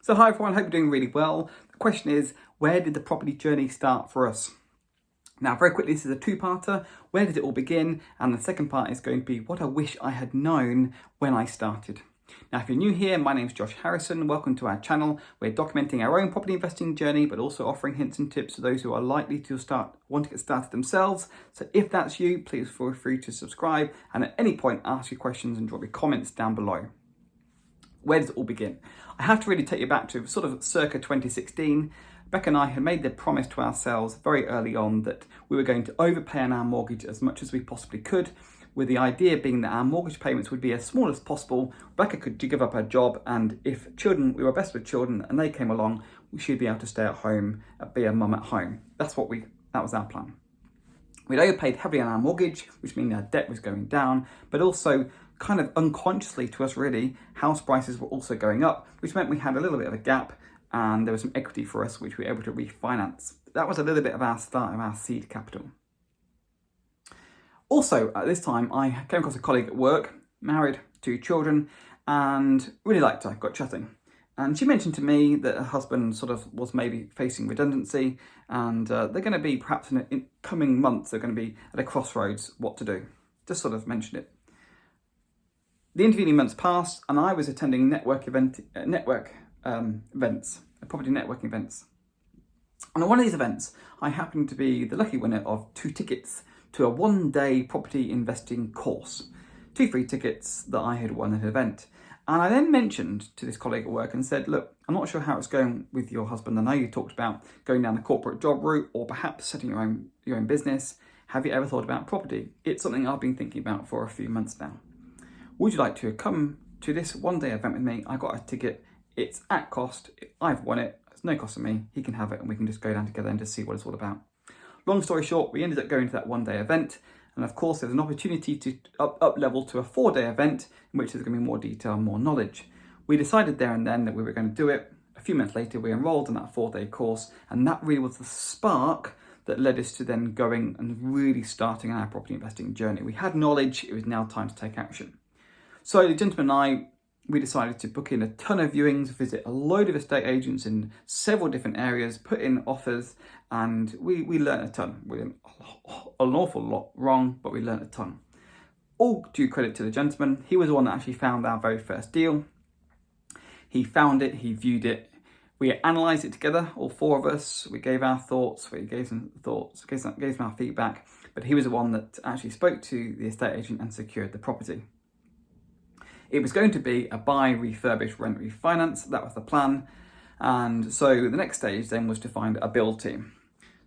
So hi everyone, hope you're doing really well. The question is, where did the property journey start for us? Now, very quickly, this is a two-parter. Where did it all begin? And the second part is going to be what I wish I had known when I started. Now, if you're new here, my name's Josh Harrison. Welcome to our channel. We're documenting our own property investing journey, but also offering hints and tips for those who are likely to want to get started themselves. So if that's you, please feel free to subscribe and at any point ask your questions and drop your comments down below. Where does it all begin? I have to really take you back to sort of circa 2016. Beck and I had made the promise to ourselves very early on that we were going to overpay on our mortgage as much as we possibly could, with the idea being that our mortgage payments would be as small as possible. Rebecca could give up her job, and if we were best with children and they came along, she'd be able to stay at home, be a mum at home. That was our plan. We'd overpaid heavily on our mortgage, which meant our debt was going down, but also kind of unconsciously to us really, house prices were also going up, which meant we had a little bit of a gap and there was some equity for us which we were able to refinance. That was a little bit of our start of our seed capital. Also, at this time, I came across a colleague at work, married, 2 children, and really liked her, got chatting. And she mentioned to me that her husband sort of was maybe facing redundancy and they're going to be, perhaps in coming months, they're going to be at a crossroads what to do. Just sort of mentioned it. The intervening months passed and I was attending property networking events. And on one of these events, I happened to be the lucky winner of 2 tickets to a 1-day property investing course. 2 free tickets that I had won at an event. And I then mentioned to this colleague at work and said, look, I'm not sure how it's going with your husband. I know you talked about going down the corporate job route or perhaps setting your own business. Have you ever thought about property? It's something I've been thinking about for a few months now. Would you like to come to this 1-day event with me? I got a ticket. It's at cost. I've won it. It's no cost to me. He can have it and we can just go down together and just see what it's all about. Long story short, we ended up going to that 1-day event. And of course, there's an opportunity to up level to a 4-day event in which there's going to be more detail, more knowledge. We decided there and then that we were going to do it. A few months later, we enrolled in that 4-day course. And that really was the spark that led us to then going and really starting our property investing journey. We had knowledge. It was now time to take action. So the gentleman and I, we decided to book in a ton of viewings, visit a load of estate agents in several different areas, put in offers, and we learned a ton. We did an awful lot wrong, but we learned a ton. All due credit to the gentleman. He was the one that actually found our very first deal. He found it, he viewed it. We analysed it together, all 4 of us. We gave our thoughts, we gave some thoughts, gave some our feedback, but he was the one that actually spoke to the estate agent and secured the property. It was going to be a buy, refurbish, rent, refinance. That was the plan. And so the next stage then was to find a build team.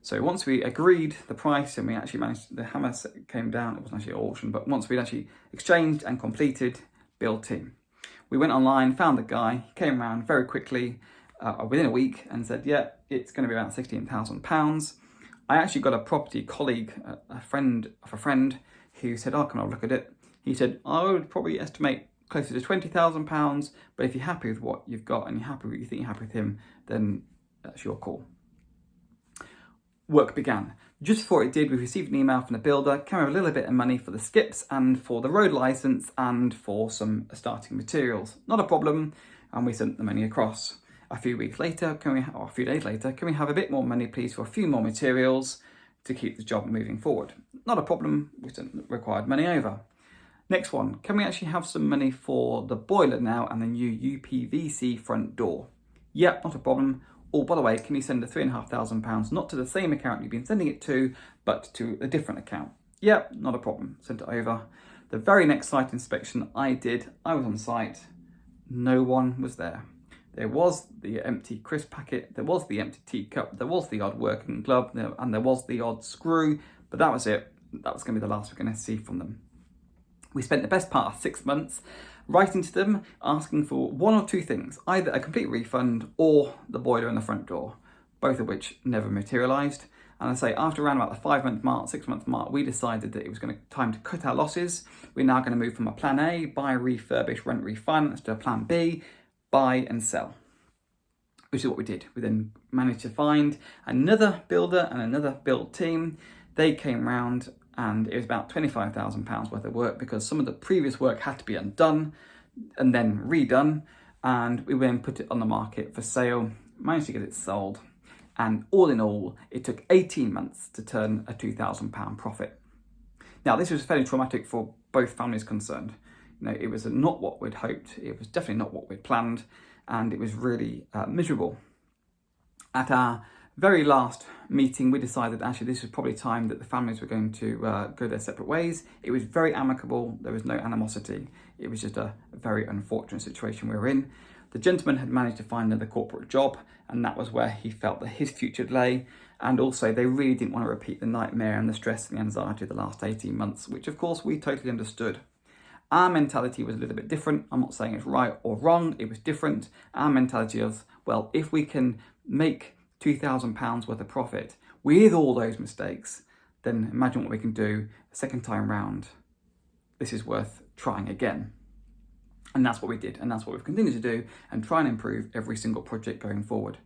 So once we agreed the price and we actually managed, the hammer came down, it wasn't actually an auction, but once we'd actually exchanged and completed, build team. We went online, found the guy, he came around very quickly, within a week and said, yeah, it's going to be about £16,000. I actually got a property colleague, a friend of a friend, who said, oh, can I look at it? He said, I would probably estimate closer to £20,000, but if you're happy with what you've got and you think you're happy with him, then that's your call. Work began. Just before it did, we received an email from the builder, came with a little bit of money for the skips and for the road licence and for some starting materials. Not a problem, and we sent the money across. A few days later, can we have a bit more money, please, for a few more materials to keep the job moving forward? Not a problem, we sent the required money over. Next one, can we actually have some money for the boiler now and the new UPVC front door? Yep, not a problem. Oh, by the way, can you send the £3,500 not to the same account you've been sending it to, but to a different account? Yep, not a problem. Sent it over. The very next site inspection I was on site. No one was there. There was the empty crisp packet, there was the empty teacup, there was the odd working glove, and there was the odd screw, but that was it. That was going to be the last we're going to see from them. We spent the best part of 6 months writing to them, asking for 1 or 2 things, either a complete refund or the boiler and the front door, both of which never materialised. And I say after around about the 5-month mark, 6-month mark, we decided that it was time to cut our losses. We're now going to move from a plan A, buy, refurbish, rent, refinance, to a plan B, buy and sell, which is what we did. We then managed to find another builder and another build team. They came round and it was about £25,000 worth of work because some of the previous work had to be undone and then redone. and we then put it on the market for sale, managed to get it sold, and all in all, it took 18 months to turn a £2,000 profit. Now, this was fairly traumatic for both families concerned. It was not what we'd hoped, it was definitely not what we'd planned, and it was really miserable. At our very last meeting, we decided actually this was probably time that the families were going to go their separate ways. It was very amicable, there was no animosity. It was just a very unfortunate situation we were in. The gentleman had managed to find another corporate job, and that was where he felt that his future lay. And also they really didn't want to repeat the nightmare and the stress and the anxiety of the last 18 months, which of course we totally understood. Our mentality was a little bit different. I'm not saying it's right or wrong, it was different. Our mentality of, well, if we can make £2,000 worth of profit with all those mistakes, then imagine what we can do the second time round. This is worth trying again. And that's what we did, and that's what we've continued to do, and try and improve every single project going forward.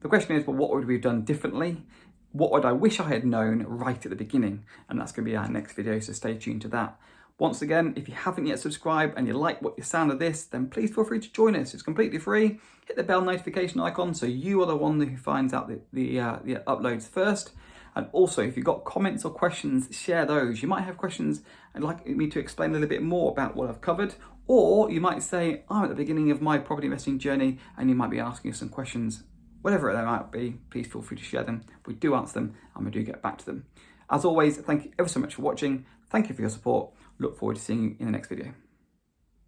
The question is, well, what would we have done differently? What would I wish I had known right at the beginning? And that's going to be our next video, so stay tuned to that. Once again, if you haven't yet subscribed and you like what you sound of this, then please feel free to join us. It's completely free. Hit the bell notification icon so you are the one who finds out the uploads first. And also, if you've got comments or questions, share those. You might have questions and like me to explain a little bit more about what I've covered, or you might say, I'm at the beginning of my property investing journey, and you might be asking us some questions. Whatever they might be, please feel free to share them. We do answer them, and we do get back to them. As always, thank you ever so much for watching. Thank you for your support. Look forward to seeing you in the next video.